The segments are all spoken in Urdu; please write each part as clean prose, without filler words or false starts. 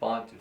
5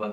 1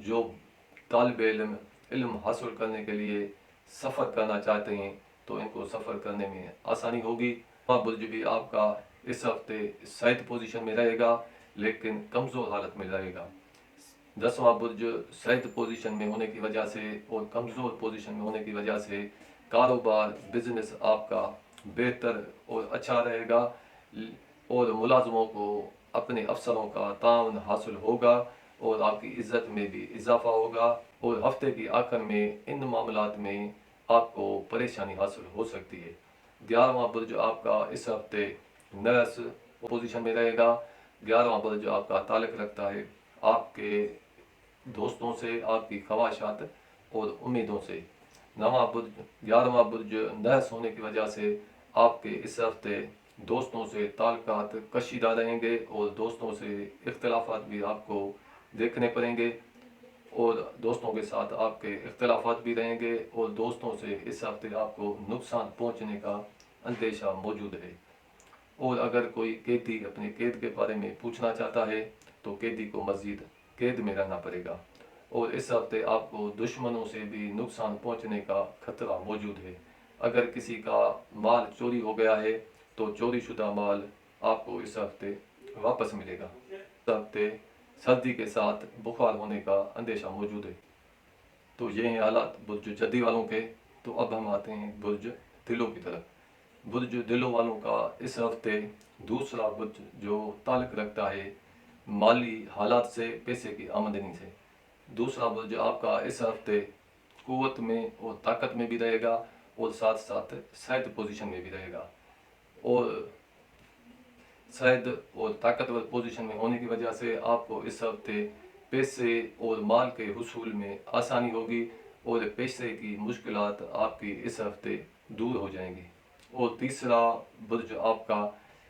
جو طالب علم علم حاصل کرنے کے لیے سفر کرنا چاہتے ہیں تو ان کو سفر کرنے میں آسانی ہوگی۔ برج بھی آپ کا اس ہفتے صحت پوزیشن میں رہے گا لیکن کمزور حالت میں رہے گا۔ 10واں برج صحت پوزیشن میں ہونے کی وجہ سے اور کمزور پوزیشن میں ہونے کی وجہ سے کاروبار بزنس آپ کا بہتر اور اچھا رہے گا اور ملازموں کو اپنے افسروں کا تعاون حاصل ہوگا اور آپ کی عزت میں بھی اضافہ ہوگا، اور ہفتے کی آخر میں ان معاملات میں آپ کو پریشانی حاصل ہو سکتی ہے۔ 11واں برج آپ کا اس ہفتے نرس پوزیشن میں رہے گا۔ 11واں برج آپ کا تعلق رکھتا ہے آپ کے دوستوں سے، آپ کی خواہشات اور امیدوں سے۔ 11واں برج نرس ہونے کی وجہ سے آپ کے اس ہفتے دوستوں سے تعلقات کشیدہ رہیں گے اور دوستوں سے اختلافات بھی آپ کو دیکھنے پڑیں گے، اور دوستوں کے ساتھ آپ کے اختلافات بھی رہیں گے اور دوستوں سے اس ہفتے آپ کو نقصان پہنچنے کا اندیشہ موجود ہے۔ اور اگر کوئی قیدی اپنے قید کے بارے میں پوچھنا چاہتا ہے تو قیدی کو مزید قید میں رہنا پڑے گا، اور اس ہفتے آپ کو دشمنوں سے بھی نقصان پہنچنے کا خطرہ موجود ہے۔ اگر کسی کا مال چوری ہو گیا ہے تو چوری شدہ مال آپ کو اس ہفتے واپس ملے گا۔ اس ہفتے سردی کے ساتھ بخار ہونے کا اندیشہ موجود ہے۔ تو یہ ہیں حالات برج جدی والوں کے۔ تو اب ہم آتے ہیں برج دلوں کی طرف۔ برج دلوں والوں کا اس ہفتے دوسرا برج جو تعلق رکھتا ہے مالی حالات سے، پیسے کی آمدنی سے۔ دوسرا برج آپ کا اس ہفتے قوت میں اور طاقت میں بھی رہے گا اور ساتھ ساتھ صحت پوزیشن میں بھی رہے گا، اور صحت اور طاقتور پوزیشن میں ہونے کی وجہ سے آپ کو اس ہفتے پیسے اور مال کے حصول میں آسانی ہوگی اور پیسے کی مشکلات آپ کی اس ہفتے دور ہو جائیں گی۔ اور تیسرا برج آپ کا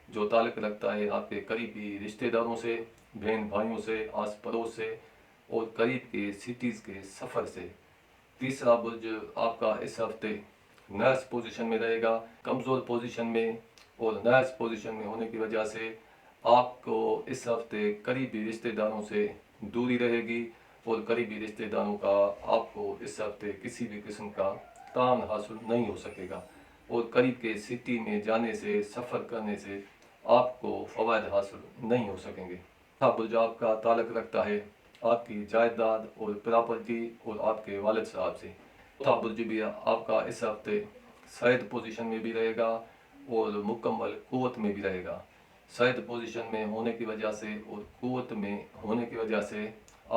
جو تعلق رکھتا ہے آپ کے قریبی رشتہ داروں سے، بہن بھائیوں سے، آس پڑوس سے اور قریب کے سٹیز کے سفر سے۔ تیسرا برج آپ کا اس ہفتے نرس پوزیشن میں رہے گا، کمزور پوزیشن میں، اور نرس پوزیشن میں ہونے کی وجہ سے آپ کو اس ہفتے قریبی رشتہ داروں سے دوری رہے گی اور قریبی رشتہ داروں کا آپ کو اس ہفتے کسی بھی قسم کا تعاون حاصل نہیں ہو سکے گا، اور قریب کے سٹی میں جانے سے، سفر کرنے سے آپ کو فوائد حاصل نہیں ہو سکیں گے۔ برج آپ کا تعلق رکھتا ہے آپ کی جائیداد اور پراپرٹی اور آپ کے والد صاحب سے۔ چوتھا برج بھی آپ کا اس ہفتے صحت پوزیشن میں بھی رہے گا اور مکمل قوت میں بھی رہے گا۔ صحت پوزیشن میں ہونے کی وجہ سے اور قوت میں ہونے کی وجہ سے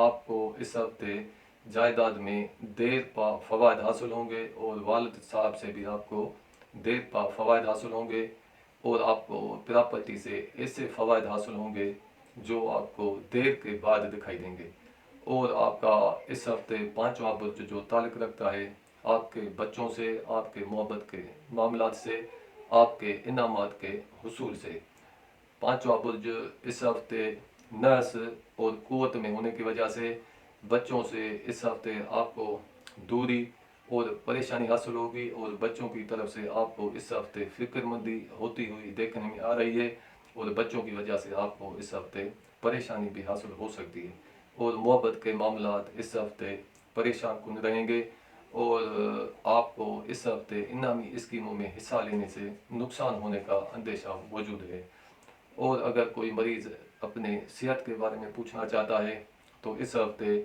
آپ کو اس ہفتے جائیداد میں دیر پا فوائد حاصل ہوں گے، اور والد صاحب سے بھی آپ کو دیر پا فوائد حاصل ہوں گے، اور آپ کو پراپرٹی سے ایسے فوائد حاصل ہوں گے جو آپ کو دیر کے بعد دکھائی دیں گے۔ اور آپ کا اس ہفتے پانچواں برج جو تعلق رکھتا ہے آپ کے بچوں سے، آپ کے محبت کے معاملات سے، آپ کے انعامات کے حصول سے۔ پانچواں برج اس ہفتے نرس اور قوت میں ہونے کی وجہ سے بچوں سے اس ہفتے آپ کو دوری اور پریشانی حاصل ہوگی، اور بچوں کی طرف سے آپ کو اس ہفتے فکر مندی ہوتی ہوئی دیکھنے میں آ رہی ہے، اور بچوں کی وجہ سے آپ کو اس ہفتے پریشانی بھی حاصل ہو سکتی ہے، اور محبت کے معاملات اس ہفتے پریشان کن رہیں گے، اور آپ کو اس ہفتے انعامی اسکیموں میں حصہ لینے سے نقصان ہونے کا اندیشہ موجود ہے۔ اور اگر کوئی مریض اپنے صحت کے بارے میں پوچھنا چاہتا ہے تو اس ہفتے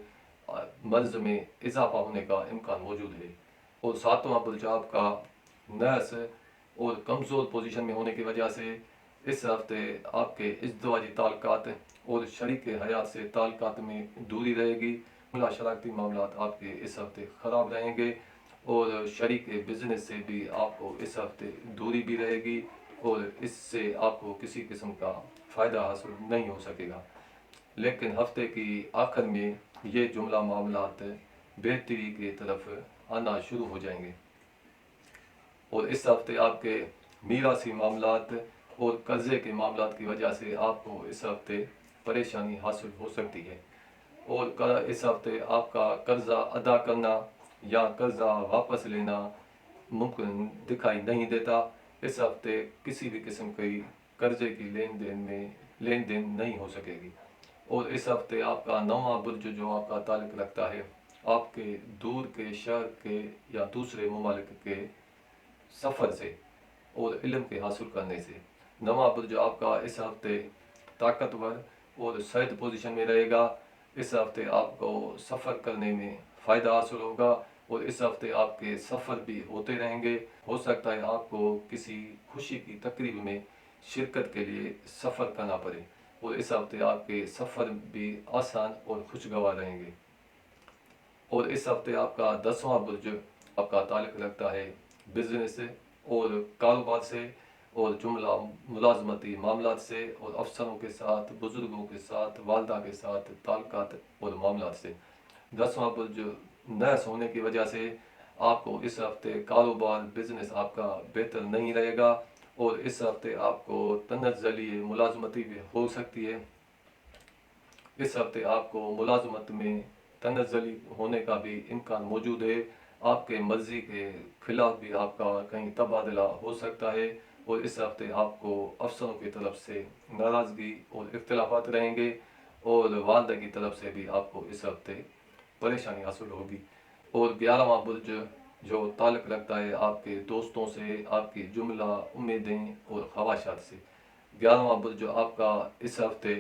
مرض میں اضافہ ہونے کا امکان موجود ہے۔ اور ساتواں برج آپ کا نرس اور کمزور پوزیشن میں ہونے کی وجہ سے اس ہفتے آپ کے ازدواجی تعلقات اور شریک حیات سے تعلقات میں دوری رہے گی۔ شراکتی معاملات آپ کے اس ہفتے خراب رہیں گے، اور شریک بزنس سے بھی آپ کو اس ہفتے دوری بھی رہے گی، اور اس سے آپ کو کسی قسم کا فائدہ حاصل نہیں ہو سکے گا۔ لیکن ہفتے کی آخر میں یہ جملہ معاملات بہتری کی طرف آنا شروع ہو جائیں گے، اور اس ہفتے آپ کے میراثی معاملات اور قرضے کے معاملات کی وجہ سے آپ کو اس ہفتے پریشانی حاصل ہو سکتی ہے، اور اس ہفتے آپ کا قرضہ ادا کرنا یا قرضہ واپس لینا ممکن دکھائی نہیں دیتا۔ اس ہفتے کسی بھی قسم کی قرضے کی لین دین نہیں ہو سکے گی، اور اس ہفتے آپ کا نواں برج جو آپ کا تعلق رکھتا ہے آپ کے دور کے شہر کے یا دوسرے ممالک کے سفر سے اور علم کے حاصل کرنے سے۔ نواں برج آپ کا اس ہفتے طاقتور اور شاید پوزیشن میں رہے گا۔ اس ہفتے آپ کو سفر کرنے میں فائدہ حاصل ہوگا اور اس ہفتے آپ کے سفر بھی ہوتے رہیں گے۔ ہو سکتا ہے آپ کو کسی خوشی کی تقریب میں شرکت کے لیے سفر کرنا پڑے اور اس ہفتے آپ کے سفر بھی آسان اور خوشگوار رہیں گے۔ اور اس ہفتے آپ کا 10واں برج آپ کا تعلق رکھتا ہے بزنس سے اور کاروبار سے اور جملہ ملازمتی معاملات سے اور افسروں کے ساتھ، بزرگوں کے ساتھ، والدہ کے ساتھ تعلقات اور معاملات سے۔ 10واں برج نحس ہونے کی وجہ سے آپ کو اس ہفتے کاروبار بزنس آپ کا بہتر نہیں رہے گا اور اس ہفتے آپ کو تنزلی ملازمتی بھی ہو سکتی ہے۔ اس ہفتے آپ کو ملازمت میں تنزلی ہونے کا بھی امکان موجود ہے۔ آپ کے مرضی کے خلاف بھی آپ کا کہیں تبادلہ ہو سکتا ہے اور اس ہفتے آپ کو افسروں کی طرف سے ناراضگی اور اختلافات رہیں گے اور والدہ کی طرف سے بھی آپ کو اس ہفتے پریشانی حاصل ہوگی۔ اور 11واں برج جو تعلق رکھتا ہے آپ کے دوستوں سے، آپ کی جملہ امیدیں اور خواہشات سے۔ 11واں برج جو آپ کا اس ہفتے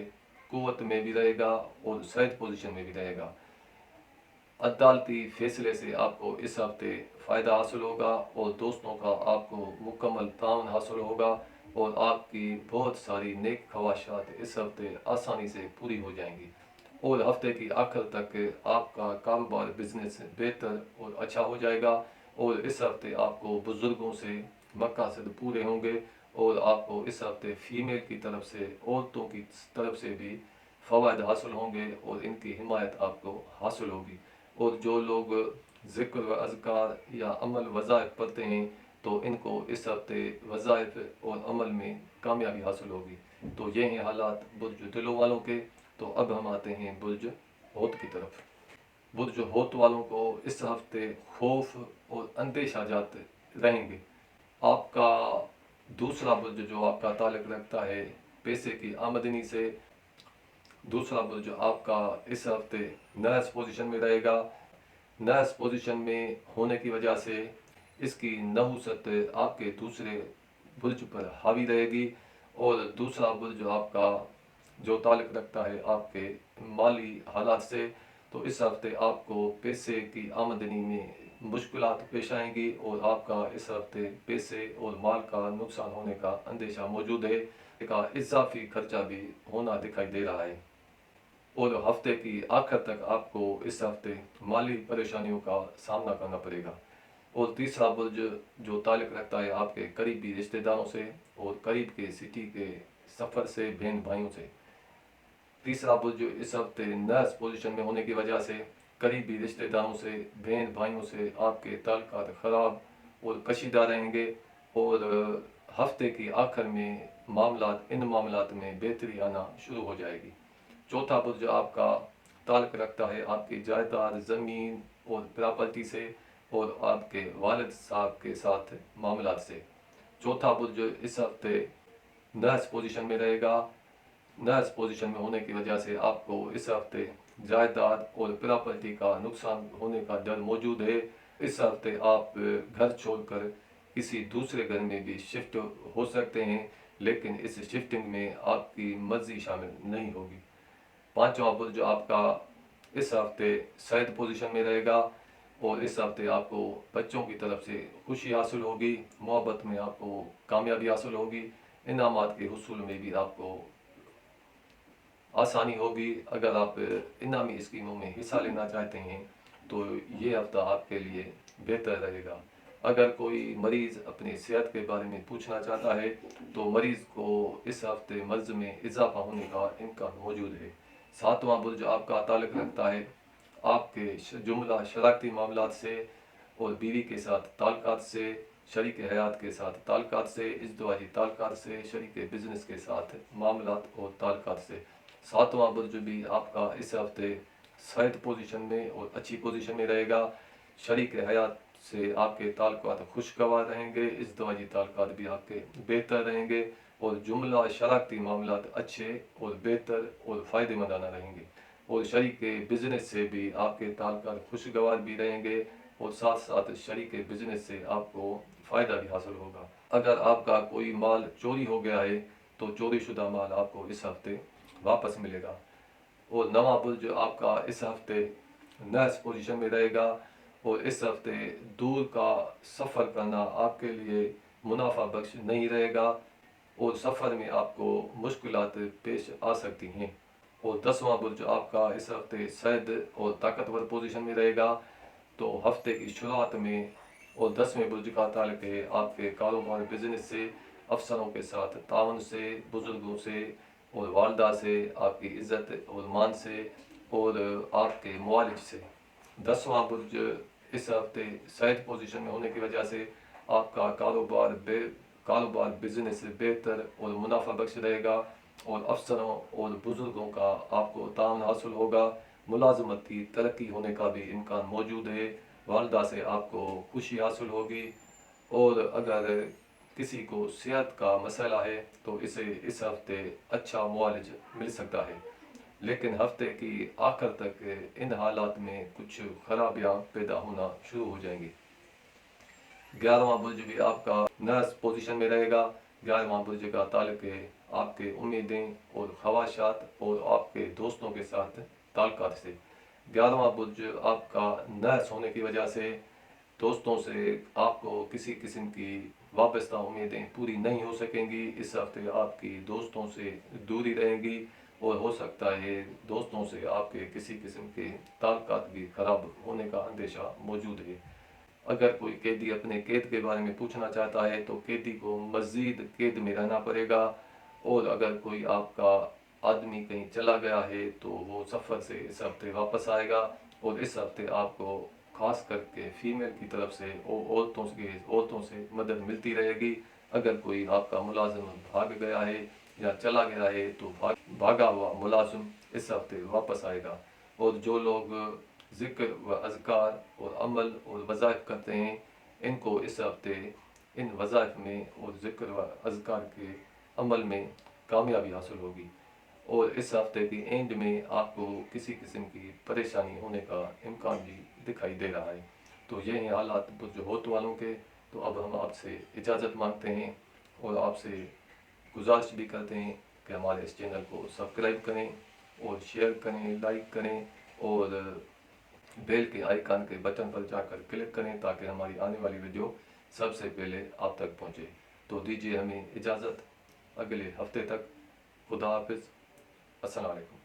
قوت میں بھی رہے گا اور شاید پوزیشن میں بھی رہے گا۔ عدالتی فیصلے سے آپ کو اس ہفتے فائدہ حاصل ہوگا اور دوستوں کا آپ کو مکمل تعاون حاصل ہوگا اور آپ کی بہت ساری نیک خواہشات اس ہفتے آسانی سے پوری ہو جائیں گی اور ہفتے کی آخر تک آپ کا کاروبار بزنس بہتر اور اچھا ہو جائے گا اور اس ہفتے آپ کو بزرگوں سے مقاصد پورے ہوں گے اور آپ کو اس ہفتے فیمیل کی طرف سے، عورتوں کی طرف سے بھی فوائد حاصل ہوں گے اور ان کی حمایت آپ کو حاصل ہوگی۔ اور جو لوگ ذکر و اذکار یا عمل وظائف پڑھتے ہیں تو ان کو اس ہفتے وظائف اور عمل میں کامیابی حاصل ہوگی۔ تو یہ ہیں حالات برج دلو والوں کے۔ تو اب ہم آتے ہیں برج ہوت کی طرف۔ برج ہوت والوں کو اس ہفتے خوف اور اندیشہ جات رہیں گے۔ آپ کا دوسرا برج جو آپ کا تعلق رکھتا ہے پیسے کی آمدنی سے، دوسرا برج آپ کا اس ہفتے نحس پوزیشن میں رہے گا۔ نحس پوزیشن میں ہونے کی وجہ سے اس کی نحوست آپ کے دوسرے برج پر حاوی رہے گی اور دوسرا برج آپ کا جو تعلق رکھتا ہے آپ کے مالی حالات سے، تو اس ہفتے آپ کو پیسے کی آمدنی میں مشکلات پیش آئیں گی اور آپ کا اس ہفتے پیسے اور مال کا نقصان ہونے کا اندیشہ موجود ہے۔ کا اضافی خرچہ بھی ہونا دکھائی دے رہا ہے اور ہفتے کی آخر تک آپ کو اس ہفتے مالی پریشانیوں کا سامنا کرنا پڑے گا۔ اور تیسرا برج جو تعلق رکھتا ہے آپ کے قریبی رشتہ داروں سے اور قریب کے سٹی کے سفر سے، بہن بھائیوں سے۔ تیسرا برج اس ہفتے نحس پوزیشن میں ہونے کی وجہ سے قریبی رشتہ داروں سے، بہن بھائیوں سے آپ کے تعلقات خراب اور کشیدہ رہیں گے اور ہفتے کی آخر میں ان معاملات میں بہتری آنا شروع ہو جائے گی۔ چوتھا برج آپ کا تعلق رکھتا ہے آپ کی جائیداد، زمین اور پراپرٹی سے اور آپ کے والد صاحب کے ساتھ معاملات سے۔ چوتھا برج اس ہفتے نحس پوزیشن میں رہے گا۔ نحس پوزیشن میں ہونے کی وجہ سے آپ کو اس ہفتے جائیداد اور پراپرٹی کا نقصان ہونے کا ڈر موجود ہے۔ اس ہفتے آپ گھر چھوڑ کر کسی دوسرے گھر میں بھی شفٹ ہو سکتے ہیں لیکن اس شفٹنگ میں آپ کی مرضی شامل نہیں ہوگی۔ پانچواں برج آپ کا اس ہفتے شاید پوزیشن میں رہے گا اور اس ہفتے آپ کو بچوں کی طرف سے خوشی حاصل ہوگی، محبت میں آپ کو کامیابی حاصل ہوگی، انعامات کے حصول میں بھی آپ کو آسانی ہوگی۔ اگر آپ انعامی اسکیموں میں حصہ لینا چاہتے ہیں تو یہ ہفتہ آپ کے لیے بہتر رہے گا۔ اگر کوئی مریض اپنی صحت کے بارے میں پوچھنا چاہتا ہے تو مریض کو اس ہفتے مرض میں اضافہ ہونے کا امکان موجود ہے۔ ساتواں برج آپ کا تعلق رکھتا ہے آپ کے جملہ شراکتی معاملات سے اور بیوی کے ساتھ تعلقات سے، شریک حیات کے ساتھ تعلقات سے، ازدواجی تعلقات سے، شریک بزنس کے ساتھ معاملات اور تعلقات سے۔ ساتواں برج بھی آپ کا اس ہفتے شاید پوزیشن میں اور اچھی پوزیشن میں رہے گا۔ شریک حیات سے آپ کے تعلقات خوشگوار رہیں گے، ازدواجی تعلقات بھی آپ کے بہتر رہیں گے اور جملہ شراکتی معاملات اچھے اور بہتر اور فائدہ مندانہ رہیں گے، اور شریک بزنس سے بھی آپ کے تعلقات خوشگوار بھی رہیں گے، اور ساتھ ساتھ شریک بزنس سے آپ کو فائدہ بھی حاصل ہوگا۔ اگر آپ کا کوئی مال چوری ہو گیا ہے تو چوری شدہ مال آپ کو اس ہفتے واپس ملے گا، اور نواں برج آپ کا اس ہفتے نیکسٹ پوزیشن میں رہے گا، اور اس ہفتے دور کا سفر کرنا آپ کے لیے منافع بخش نہیں رہے گا، اور سفر میں آپ کو مشکلات پیش آ سکتی ہیں۔ اور 10واں برج آپ کا اس ہفتے شاید اور طاقتور پوزیشن میں رہے گا، تو ہفتے کی شروعات میں اور 10ویں برج کا تعلق ہے آپ کے کاروبار بزنس سے، افسروں کے ساتھ تعاون سے، بزرگوں سے اور والدہ سے، آپ کی عزت اور مان سے، اور آپ کے معالج سے۔ 10واں برج اس ہفتے شاید پوزیشن میں ہونے کی وجہ سے آپ کا کاروبار بزنس بہتر اور منافع بخش رہے گا، اور افسروں اور بزرگوں کا آپ کو تعاون حاصل ہوگا، ملازمت کی ترقی ہونے کا بھی امکان موجود ہے، والدہ سے آپ کو خوشی حاصل ہوگی، اور اگر کسی کو صحت کا مسئلہ ہے تو اسے اس ہفتے اچھا معالج مل سکتا ہے، لیکن ہفتے کی آخر تک ان حالات میں کچھ خرابیاں پیدا ہونا شروع ہو جائیں گی۔ 11واں برج بھی آپ کا نیکسٹ پوزیشن میں رہے گا۔ 11واں برج کا تعلق ہے آپ کے امیدیں اور خواہشات اور آپ کے دوستوں کے ساتھ تعلقات سے۔ 11واں برج آپ کا نیکسٹ ہونے کی وجہ سے دوستوں سے آپ کو کسی قسم کی وابستہ امیدیں پوری نہیں ہو سکیں گی۔ اس ہفتے آپ کی دوستوں سے دوری رہے گی، اور ہو سکتا ہے دوستوں سے آپ کے کسی قسم کے تعلقات بھی خراب ہونے کا اندیشہ موجود ہے۔ اگر کوئی قیدی اپنے قید کے بارے میں پوچھنا چاہتا ہے تو قیدی کو مزید قید میں رہنا پڑے گا، اور اگر کوئی آپ کا آدمی کہیں چلا گیا ہے تو وہ سفر سے اس ہفتے واپس آئے گا، اور اس ہفتے آپ کو خاص کر کے فیمیل کی طرف سے عورتوں سے مدد ملتی رہے گی۔ اگر کوئی آپ کا ملازم بھاگ گیا ہے یا چلا گیا ہے تو بھاگا ہوا ملازم اس ہفتے واپس آئے گا، اور جو لوگ ذکر و اذکار اور عمل اور وظائف کرتے ہیں ان کو اس ہفتے ان وظائف میں اور ذکر و اذکار کے عمل میں کامیابی حاصل ہوگی، اور اس ہفتے کے اینڈ میں آپ کو کسی قسم کی پریشانی ہونے کا امکان بھی دکھائی دے رہا ہے۔ تو یہ ہیں حالات برج ہوت والوں کے۔ تو اب ہم آپ سے اجازت مانگتے ہیں، اور آپ سے گزارش بھی کرتے ہیں کہ ہمارے اس چینل کو سبسکرائب کریں اور شیئر کریں، لائک کریں، اور بیل کے آئیکن کے بٹن پر جا کر کلک کریں تاکہ ہماری آنے والی ویڈیو سب سے پہلے آپ تک پہنچے۔ تو دیجیے ہمیں اجازت اگلے ہفتے تک۔ خدا حافظ۔ السلام علیکم۔